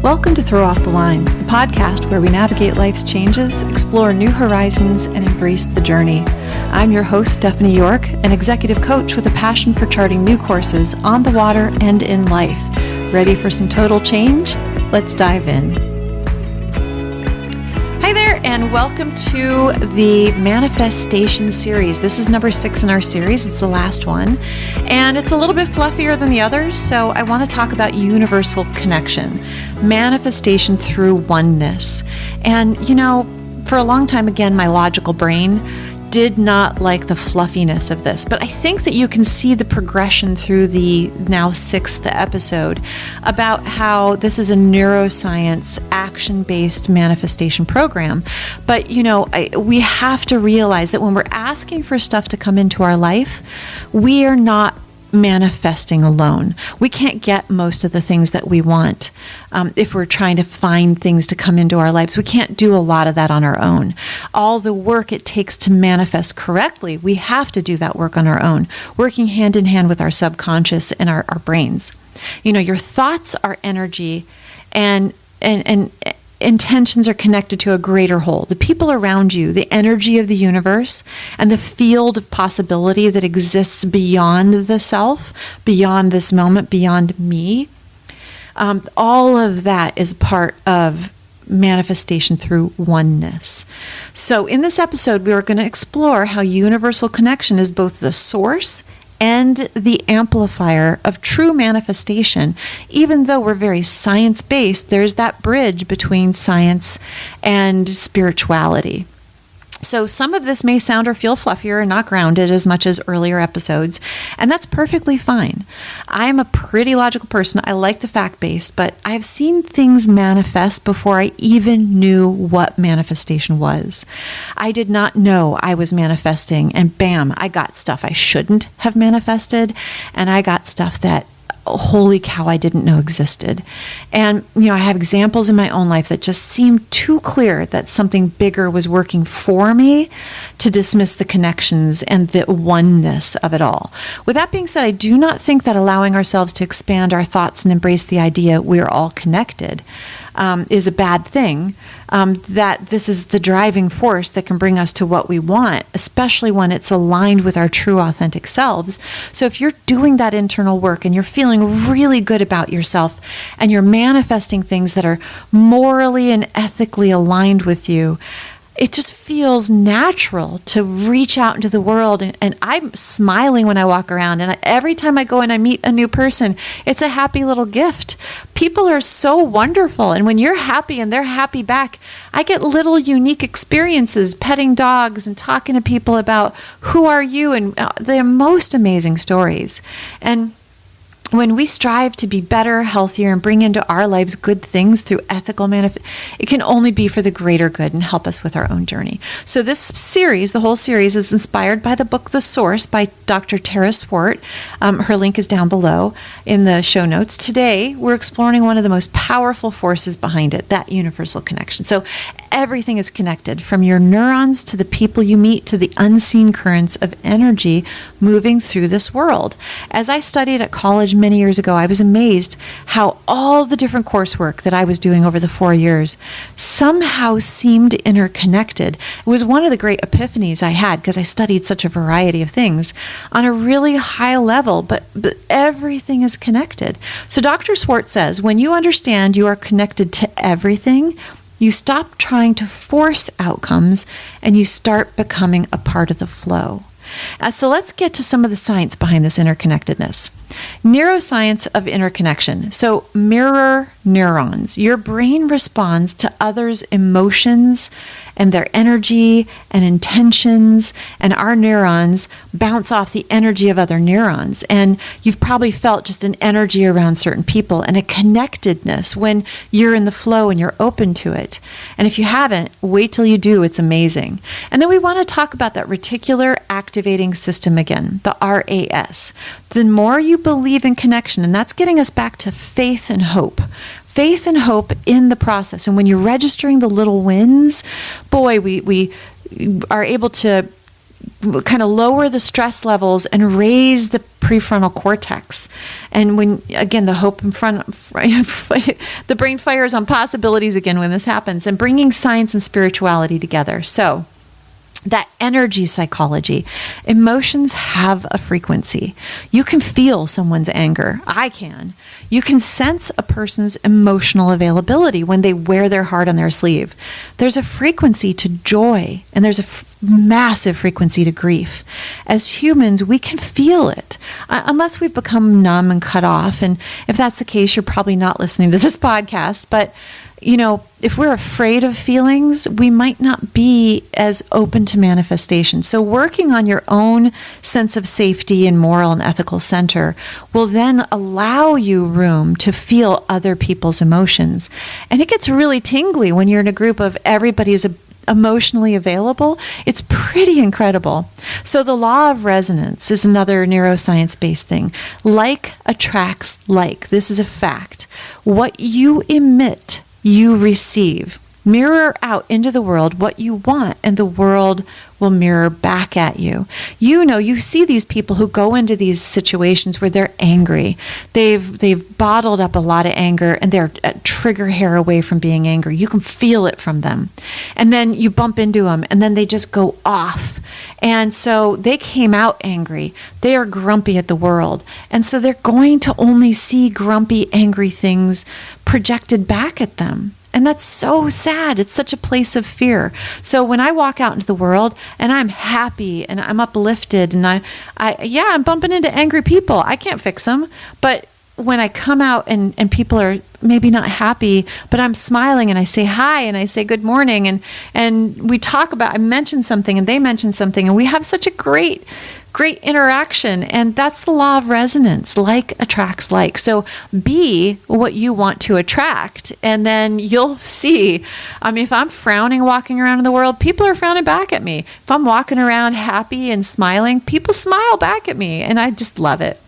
Welcome to Throw Off the Lines, the podcast where we navigate life's changes, explore new horizons, and embrace the journey. I'm your host, Stephanie York, an executive coach with a passion for charting new courses on the water and in life. Ready for some total change? Let's dive in. Hi there, and welcome to the Manifestation series. This is number 6 in our series. It's the last one, and it's a little bit fluffier than the others, so I want to talk about universal connection, manifestation through oneness. And, for a long time, again, my logical brain did not like the fluffiness of this, but I think that you can see the progression through the now 6th episode about how this is a neuroscience action-based manifestation program. But we have to realize that when we're asking for stuff to come into our life, we are not manifesting alone. We can't get most of the things that we want if we're trying to find things to come into our lives. We can't do a lot of that on our own. All the work it takes to manifest correctly, we have to do that work on our own, working hand in hand with our subconscious and our brains. Your thoughts are energy, and intentions are connected to a greater whole. The people around you, the energy of the universe, and the field of possibility that exists beyond the self, beyond this moment, beyond me. All of that is part of manifestation through oneness. So in this episode, we are going to explore how universal connection is both the source and the amplifier of true manifestation. Even though we're very science-based, there's that bridge between science and spirituality. So some of this may sound or feel fluffier and not grounded as much as earlier episodes, and that's perfectly fine. I'm a pretty logical person. I like the fact-based, but I've seen things manifest before I even knew what manifestation was. I did not know I was manifesting, and bam, I got stuff I shouldn't have manifested, and I got stuff that holy cow, I didn't know existed. And, I have examples in my own life that just seemed too clear that something bigger was working for me to dismiss the connections and the oneness of it all. With that being said, I do not think that allowing ourselves to expand our thoughts and embrace the idea we're all connected is a bad thing, that this is the driving force that can bring us to what we want, especially when it's aligned with our true authentic selves. So if you're doing that internal work and you're feeling really good about yourself and you're manifesting things that are morally and ethically aligned with you, it just feels natural to reach out into the world. And I'm smiling when I walk around. And every time I go and I meet a new person, it's a happy little gift. People are so wonderful. And when you're happy and they're happy back, I get little unique experiences, petting dogs and talking to people about who are you, and the most amazing stories. And when we strive to be better, healthier, and bring into our lives good things through ethical it can only be for the greater good and help us with our own journey. So this series, the whole series, is inspired by the book The Source by Dr. Tara Swart. Her link is down below in the show notes. Today, we're exploring one of the most powerful forces behind it, that universal connection. So everything is connected, from your neurons to the people you meet to the unseen currents of energy moving through this world. As I studied at college many years ago, I was amazed how all the different coursework that I was doing over the 4 years somehow seemed interconnected. It was one of the great epiphanies I had because I studied such a variety of things on a really high level, but everything is connected. So Dr. Swart says, when you understand you are connected to everything, you stop trying to force outcomes and you start becoming a part of the flow. So let's get to some of the science behind this interconnectedness. Neuroscience of interconnection. So mirror neurons. Your brain responds to others' emotions and their energy and intentions, and our neurons bounce off the energy of other neurons. And you've probably felt just an energy around certain people and a connectedness when you're in the flow and you're open to it. And if you haven't, wait till you do. It's amazing. And then we want to talk about that reticular activating system again, the RAS. The more you believe in connection, and that's getting us back to faith and hope. Faith and hope in the process. And when you're registering the little wins, boy, we are able to kind of lower the stress levels and raise the prefrontal cortex. And when, again, the hope in front, the brain fires on possibilities again when this happens, and bringing science and spirituality together. So that energy psychology, emotions have a frequency. You can feel someone's anger. I can. You can sense a person's emotional availability when they wear their heart on their sleeve. There's a frequency to joy, and there's a massive frequency to grief. As humans, we can feel it, unless we've become numb and cut off. And if that's the case, you're probably not listening to this podcast. But if we're afraid of feelings, we might not be as open to manifestation. So working on your own sense of safety and moral and ethical center will then allow you room to feel other people's emotions. And it gets really tingly when you're in a group of everybody is emotionally available. It's pretty incredible. So the law of resonance is another neuroscience-based thing. Like attracts like. This is a fact. What you emit, you receive. Mirror out into the world what you want, and the world will mirror back at you. You see these people who go into these situations where they're angry. They've bottled up a lot of anger, and they're a trigger hair away from being angry. You can feel it from them. And then you bump into them, and then they just go off. And so they came out angry. They are grumpy at the world. And so they're going to only see grumpy, angry things projected back at them. And that's so sad. It's such a place of fear. So when I walk out into the world and I'm happy and I'm uplifted and I'm bumping into angry people. I can't fix them. But when I come out and people are maybe not happy, but I'm smiling and I say hi and I say good morning and we talk about, I mention something and they mention something and we have such a great interaction. And that's the law of resonance. Like attracts like. So be what you want to attract. And then you'll see, if I'm frowning walking around in the world, people are frowning back at me. If I'm walking around happy and smiling, people smile back at me. And I just love it.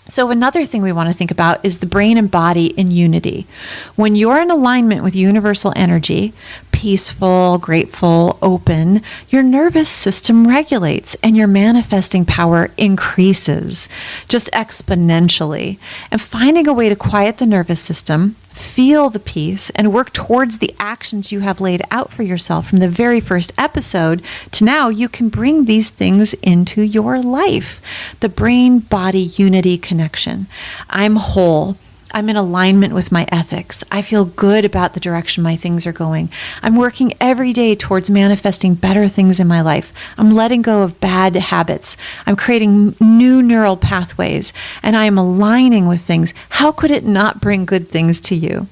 So another thing we want to think about is the brain and body in unity. When you're in alignment with universal energy, peaceful, grateful, open, your nervous system regulates and your manifesting power increases just exponentially. And finding a way to quiet the nervous system, feel the peace, and work towards the actions you have laid out for yourself from the very first episode to now, you can bring these things into your life. The brain-body unity connection. I'm whole. I'm in alignment with my ethics. I feel good about the direction my things are going. I'm working every day towards manifesting better things in my life. I'm letting go of bad habits. I'm creating new neural pathways, and I am aligning with things. How could it not bring good things to you?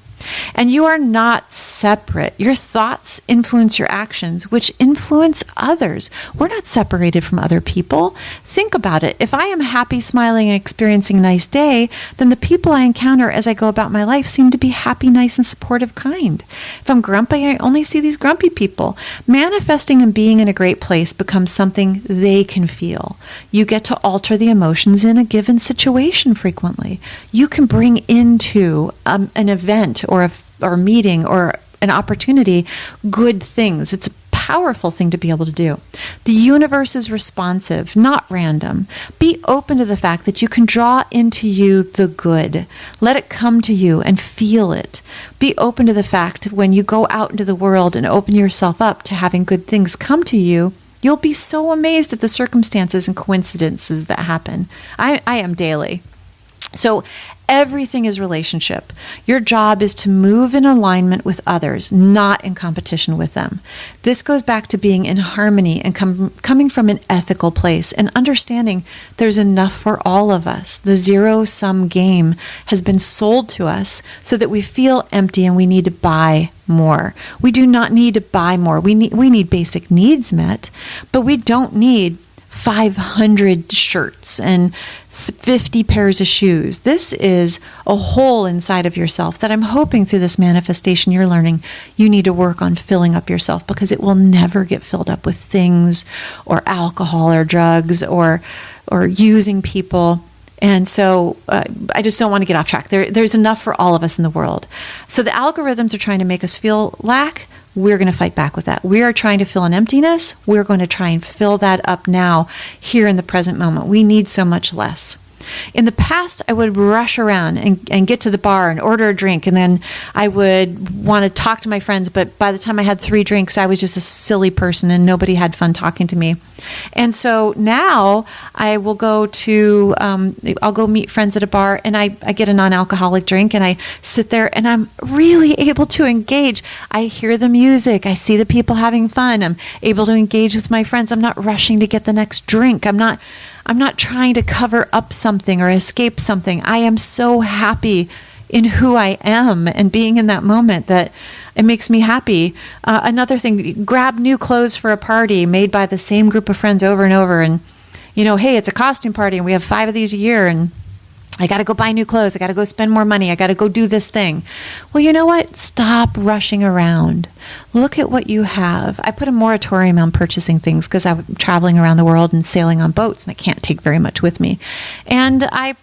And you are not separate. Your thoughts influence your actions, which influence others. We're not separated from other people. Think about it. If I am happy, smiling, and experiencing a nice day, then the people I encounter as I go about my life seem to be happy, nice, and supportive kind. If I'm grumpy, I only see these grumpy people. Manifesting and being in a great place becomes something they can feel. You get to alter the emotions in a given situation frequently. You can bring into an event or a meeting or an opportunity good things. It's a powerful thing to be able to do. The universe is responsive, not random. Be open to the fact that you can draw into you the good. Let it come to you and feel it. Be open to the fact when you go out into the world and open yourself up to having good things come to you, you'll be so amazed at the circumstances and coincidences that happen. I am daily. So everything is relationship. Your job is to move in alignment with others, not in competition with them. This goes back to being in harmony and coming from an ethical place and understanding there's enough for all of us. The zero-sum game has been sold to us so that we feel empty and we need to buy more. We do not need to buy more. We need basic needs met, but we don't need 500 shirts and 50 pairs of shoes. This is a hole inside of yourself that I'm hoping through this manifestation you're learning you need to work on filling up yourself, because it will never get filled up with things or alcohol or drugs or using people. And so I just don't want to get off track. There's enough for all of us in the world. So the algorithms are trying to make us feel lack. we're going to fight back with that. We are trying to fill an emptiness. We're going to try and fill that up now, here in the present moment. We need so much less. In the past, I would rush around and get to the bar and order a drink, and then I would want to talk to my friends, but by the time I had 3 drinks, I was just a silly person and nobody had fun talking to me. And so now I will go to, I'll go meet friends at a bar, and I get a non-alcoholic drink, and I sit there and I'm really able to engage. I hear the music. I see the people having fun. I'm able to engage with my friends. I'm not rushing to get the next drink. I'm not trying to cover up something or escape something. I am so happy in who I am and being in that moment that it makes me happy. Another thing, grab new clothes for a party made by the same group of friends over and over. And, hey, it's a costume party and we have 5 of these a year, and I got to go buy new clothes. I got to go spend more money. I got to go do this thing. Well, you know what? Stop rushing around. Look at what you have. I put a moratorium on purchasing things because I'm traveling around the world and sailing on boats, and I can't take very much with me. And I'm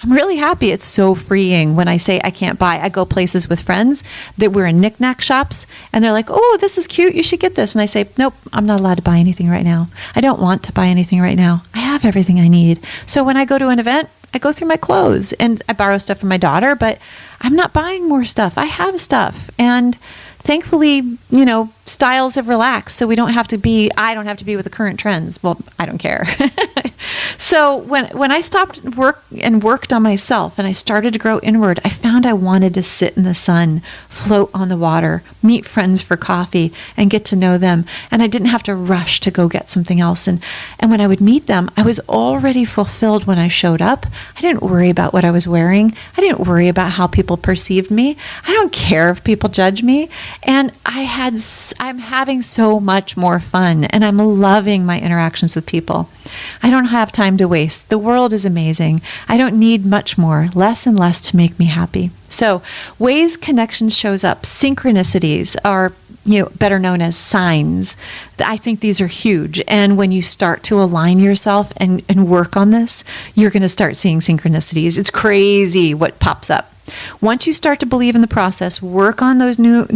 really happy. It's so freeing when I say I can't buy. I go places with friends that we're in knick-knack shops, and they're like, oh, this is cute. You should get this. And I say, nope, I'm not allowed to buy anything right now. I don't want to buy anything right now. I have everything I need. So when I go to an event, I go through my clothes and I borrow stuff from my daughter, but I'm not buying more stuff. I have stuff. And thankfully, styles have relaxed, so I don't have to be with the current trends. Well, I don't care. So when I stopped worked on myself and I started to grow inward, I found I wanted to sit in the sun, float on the water, meet friends for coffee, and get to know them. And I didn't have to rush to go get something else. And when I would meet them, I was already fulfilled when I showed up. I didn't worry about what I was wearing. I didn't worry about how people perceived me. I don't care if people judge me. And I'm having so much more fun, and I'm loving my interactions with people. I don't have time to waste. The world is amazing. I don't need much more, less and less to make me happy. So ways connection shows up, synchronicities are better known as signs. I think these are huge. And when you start to align yourself and work on this, you're going to start seeing synchronicities. It's crazy what pops up. Once you start to believe in the process, work on those new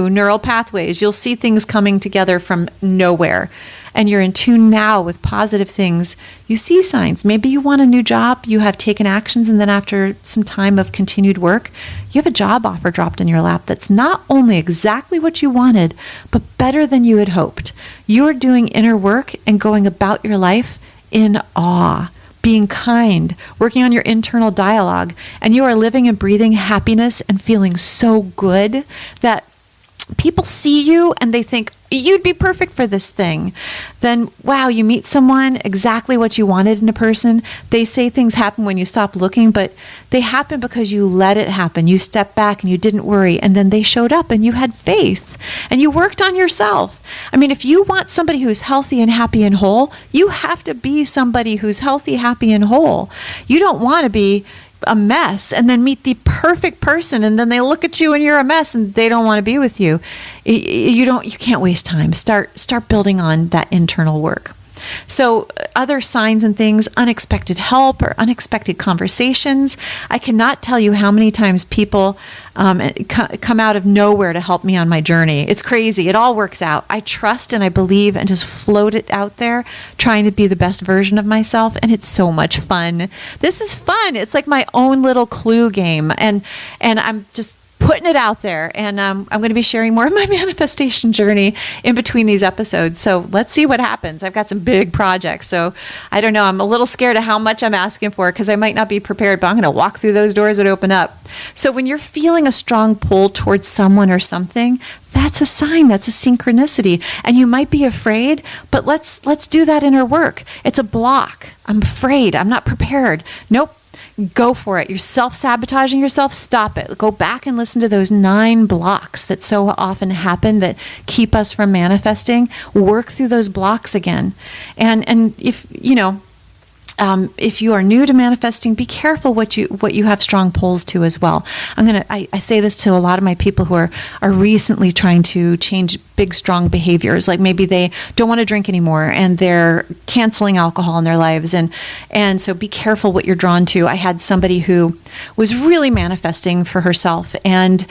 neural pathways, you'll see things coming together from nowhere. And you're in tune now with positive things. You see signs. Maybe you want a new job, you have taken actions, and then after some time of continued work, you have a job offer dropped in your lap that's not only exactly what you wanted, but better than you had hoped. You are doing inner work and going about your life in awe, being kind, working on your internal dialogue, and you are living and breathing happiness and feeling so good that people see you and they think, you'd be perfect for this thing. Then, wow, you meet someone, exactly what you wanted in a person. They say things happen when you stop looking, but they happen because you let it happen. You stepped back and you didn't worry, and then they showed up and you had faith and you worked on yourself. I mean, if you want somebody who's healthy and happy and whole, you have to be somebody who's healthy, happy, and whole. You don't want to be a mess and then meet the perfect person, and then they look at you and you're a mess and they don't want to be with you. You can't waste time. Start building on that internal work. So other signs and things, unexpected help or unexpected conversations. I cannot tell you how many times people come out of nowhere to help me on my journey. It's crazy. It all works out. I trust and I believe and just float it out there, trying to be the best version of myself. And it's so much fun. This is fun. It's like my own little clue game. And I'm just putting it out there, and I'm going to be sharing more of my manifestation journey in between these episodes. So let's see what happens. I've got some big projects, so I don't know. I'm a little scared of how much I'm asking for because I might not be prepared, but I'm going to walk through those doors that open up. So when you're feeling a strong pull towards someone or something, that's a sign. That's a synchronicity. And you might be afraid, but let's do that inner work. It's a block. I'm afraid. I'm not prepared. Nope. Go for it. You're self-sabotaging yourself. Stop it. Go back and listen to those 9 blocks that so often happen that keep us from manifesting. Work through those blocks again. And if, if you are new to manifesting, be careful what you have strong pulls to as well. I say this to a lot of my people who are recently trying to change big, strong behaviors. Like maybe they don't want to drink anymore and they're canceling alcohol in their lives. And so be careful what you're drawn to. I had somebody who was really manifesting for herself, and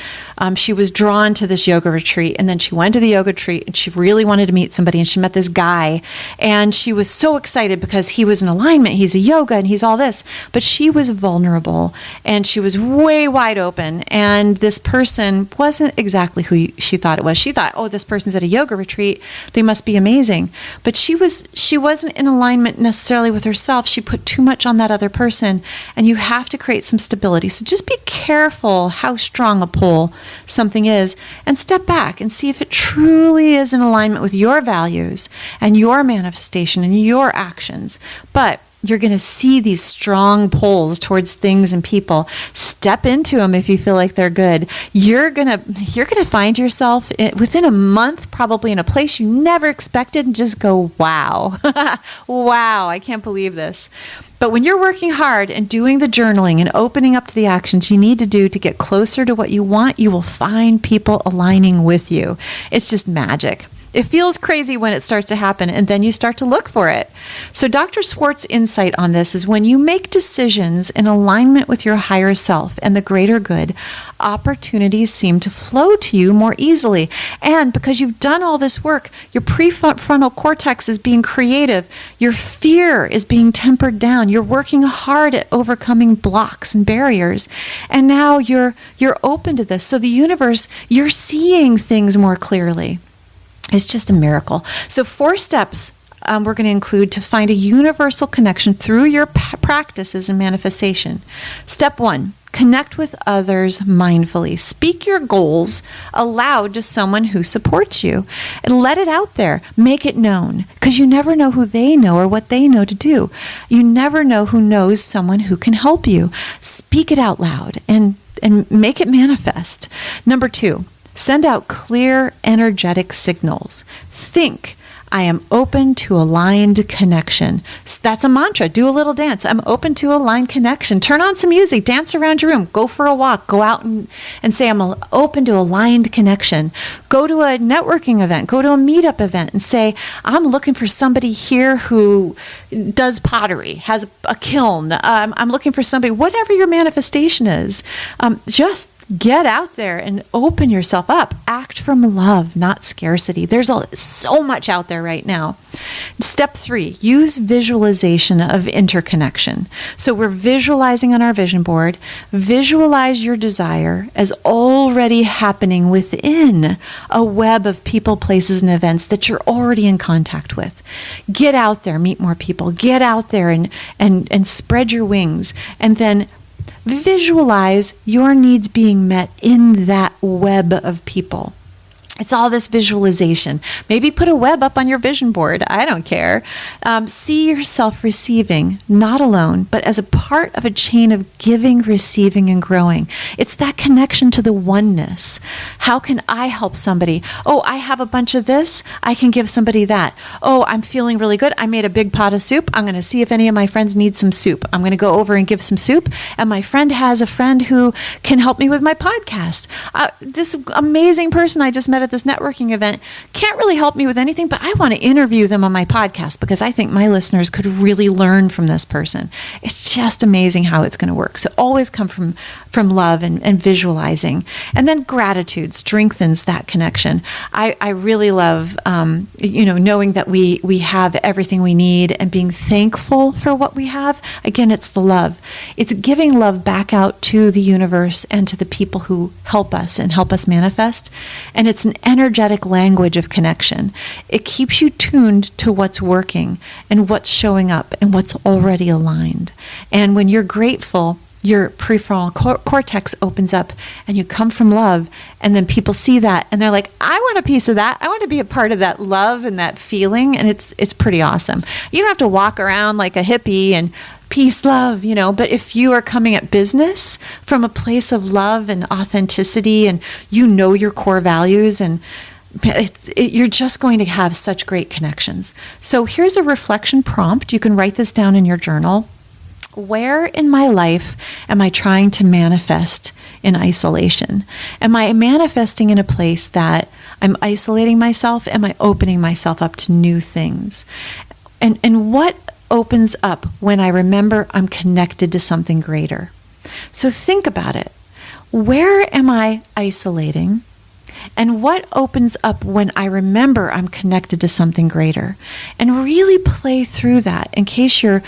she was drawn to this yoga retreat. And then she went to the yoga retreat and she really wanted to meet somebody, and she met this guy, and she was so excited because he was in alignment. He's a yoga and he's all this, but she was vulnerable and she was way wide open. And this person wasn't exactly who she thought it was. She thought, oh, this person's at a yoga retreat, they must be amazing. But she wasn't in alignment necessarily with herself. She put too much on that other person, and you have to create some stability. So just be careful how strong a pull something is, and step back and see if it truly is in alignment with your values and your manifestation and your actions. But you're going to see these strong pulls towards things and people. Step into them if you feel like they're good. You're going to find yourself within a month, probably in a place you never expected, and just go, wow, wow, I can't believe this. But when you're working hard and doing the journaling and opening up to the actions you need to do to get closer to what you want, you will find people aligning with you. It's just magic. It feels crazy when it starts to happen, and then you start to look for it. So Dr. Swart's insight on this is when you make decisions in alignment with your higher self and the greater good, opportunities seem to flow to you more easily. And because you've done all this work, your prefrontal cortex is being creative. Your fear is being tempered down. You're working hard at overcoming blocks and barriers. And now you're open to this. So the universe, you're seeing things more clearly. It's just a miracle. So 4 steps we're going to include to find a universal connection through your practices and manifestation. Step 1, connect with others mindfully. Speak your goals aloud to someone who supports you. And let it out there. Make it known, because you never know who they know or what they know to do. You never know who knows someone who can help you. Speak it out loud and make it manifest. Number 2, send out clear, energetic signals. Think, I am open to aligned connection. That's a mantra. Do a little dance. I'm open to aligned connection. Turn on some music. Dance around your room. Go for a walk. Go out and say, I'm open to aligned connection. Go to a networking event. Go to a meetup event and say, I'm looking for somebody here who does pottery, has a kiln. I'm looking for somebody, whatever your manifestation is, just get out there and open yourself up. Act from love, not scarcity. There's so much out there right now. Step 3, use visualization of interconnection. So we're visualizing on our vision board. Visualize your desire as already happening within a web of people, places, and events that you're already in contact with. Get out there, meet more people. Get out there and spread your wings. And then visualize your needs being met in that web of people. It's all this visualization. Maybe put a web up on your vision board. I don't care. See yourself receiving, not alone, but as a part of a chain of giving, receiving, and growing. It's that connection to the oneness. How can I help somebody? Oh, I have a bunch of this. I can give somebody that. Oh, I'm feeling really good. I made a big pot of soup. I'm going to see if any of my friends need some soup. I'm going to go over and give some soup. And my friend has a friend who can help me with my podcast. This amazing person I just met at this networking event can't really help me with anything, but I want to interview them on my podcast because I think my listeners could really learn from this person. It's just amazing how it's going to work. So always come from love and visualizing. And then gratitude strengthens that connection. I really love, knowing that we have everything we need and being thankful for what we have. Again, it's the love. It's giving love back out to the universe and to the people who help us and help us manifest. And it's an energetic language of connection. It keeps you tuned to what's working and what's showing up and what's already aligned. And when you're grateful, your prefrontal cortex opens up and you come from love, and then people see that and they're like, I want a piece of that. I want to be a part of that love and that feeling. And it's pretty awesome. You don't have to walk around like a hippie and peace, love, but if you are coming at business from a place of love and authenticity and your core values, and you're just going to have such great connections. So here's a reflection prompt. You can write this down in your journal. Where in my life am I trying to manifest in isolation? Am I manifesting in a place that I'm isolating myself? Am I opening myself up to new things? And what opens up when I remember I'm connected to something greater? So think about it. Where am I isolating? And what opens up when I remember I'm connected to something greater? And really play through that in case you're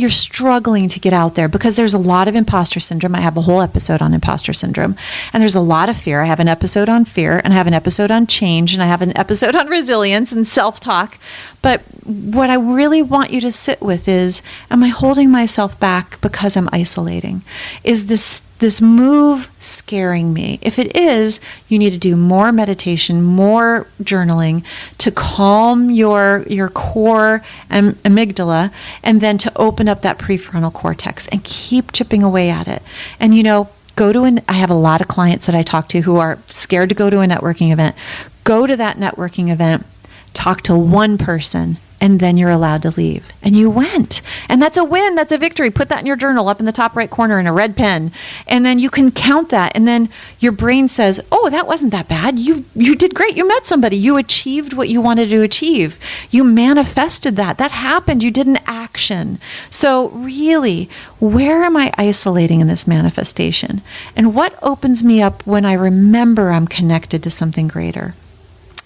struggling to get out there, because there's a lot of imposter syndrome. I have a whole episode on imposter syndrome, and there's a lot of fear. I have an episode on fear, and I have an episode on change, and I have an episode on resilience and self-talk. But what I really want you to sit with is, am I holding myself back because I'm isolating? Is this move scaring me? If it is, you need to do more meditation, more journaling to calm your core amygdala, and then to open up that prefrontal cortex and keep chipping away at it. And I have a lot of clients that I talk to who are scared to go to a networking event. Go to that networking event, talk to one person, and then you're allowed to leave. And you went. And that's a win. That's a victory. Put that in your journal up in the top right corner in a red pen. And then you can count that. And then your brain says, oh, that wasn't that bad. You did great. You met somebody. You achieved what you wanted to achieve. You manifested that. That happened. You did an action. So really, where am I isolating in this manifestation? And what opens me up when I remember I'm connected to something greater?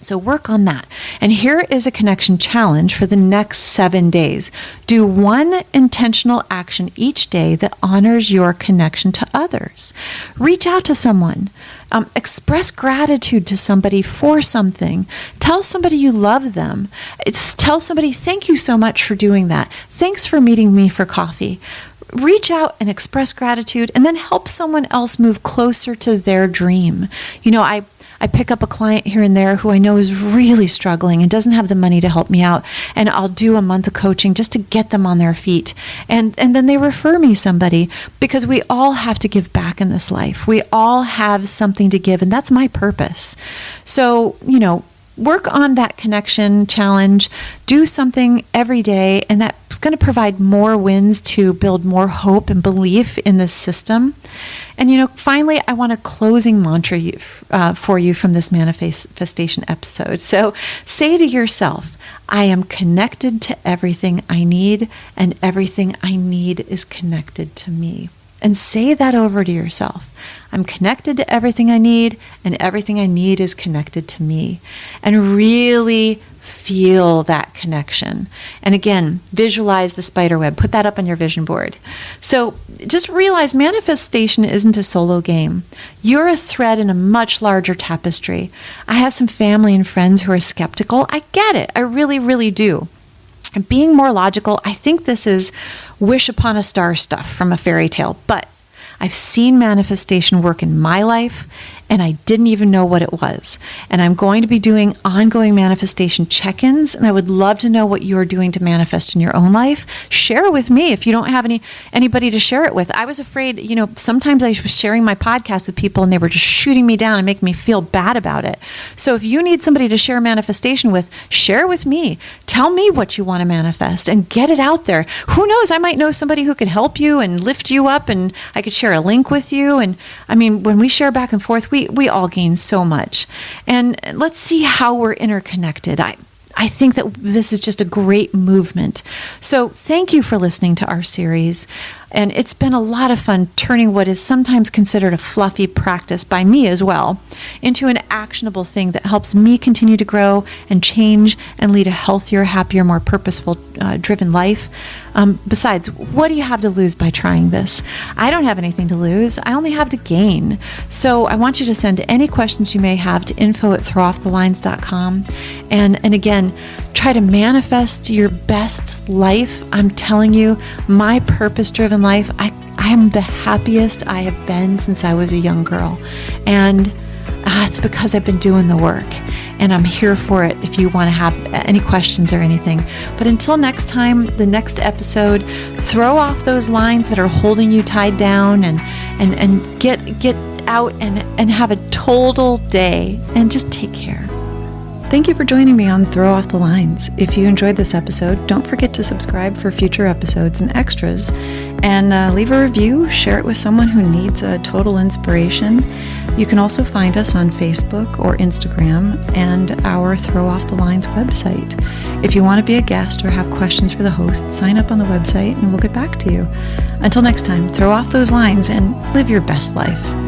So work on that. And here is a connection challenge for the next 7 days. Do one intentional action each day that honors your connection to others. Reach out to someone. Express gratitude to somebody for something. Tell somebody you love them. Tell somebody, thank you so much for doing that. Thanks for meeting me for coffee. Reach out and express gratitude, and then help someone else move closer to their dream. I pick up a client here and there who I know is really struggling and doesn't have the money to help me out. And I'll do a month of coaching just to get them on their feet. And then they refer me somebody, because we all have to give back in this life. We all have something to give, and that's my purpose. So, work on that connection challenge. Do something every day, and that's going to provide more wins to build more hope and belief in this system. And finally, I want a closing mantra for you from this manifestation episode. So say to yourself, I am connected to everything I need, and everything I need is connected to me. And say that over to yourself. I'm connected to everything I need, and everything I need is connected to me. And really feel that connection. And again, visualize the spider web. Put that up on your vision board. So just realize manifestation isn't a solo game. You're a thread in a much larger tapestry. I have some family and friends who are skeptical. I get it. I really, really do. And being more logical, I think this is wish upon a star stuff from a fairy tale, but I've seen manifestation work in my life, and I didn't even know what it was. And I'm going to be doing ongoing manifestation check-ins, and I would love to know what you're doing to manifest in your own life. Share it with me if you don't have anybody to share it with. I was afraid, sometimes I was sharing my podcast with people and they were just shooting me down and making me feel bad about it. So if you need somebody to share manifestation with, share it with me. Tell me what you want to manifest and get it out there. Who knows? I might know somebody who could help you and lift you up, and I could share a link with you. And when we share back and forth, we all gain so much. And let's see how we're interconnected. I think that this is just a great movement. So thank you for listening to our series. And it's been a lot of fun turning what is sometimes considered a fluffy practice by me as well into an actionable thing that helps me continue to grow and change and lead a healthier, happier, more purposeful, driven life. Besides, what do you have to lose by trying this? I don't have anything to lose. I only have to gain. So I want you to send any questions you may have to info@throwoffthelines.com. And again, try to manifest your best life. I'm telling you, my purpose-driven life, I am the happiest I have been since I was a young girl. And it's because I've been doing the work. And I'm here for it if you want to have any questions or anything. But until next time, the next episode, throw off those lines that are holding you tied down and get out and have a total total day, and just take care. Thank you for joining me on Throw Off the Lines. If you enjoyed this episode, don't forget to subscribe for future episodes and extras, and leave a review, share it with someone who needs a total inspiration. You can also find us on Facebook or Instagram and our Throw Off the Lines website. If you want to be a guest or have questions for the host, sign up on the website and we'll get back to you. Until next time, throw off those lines and live your best life.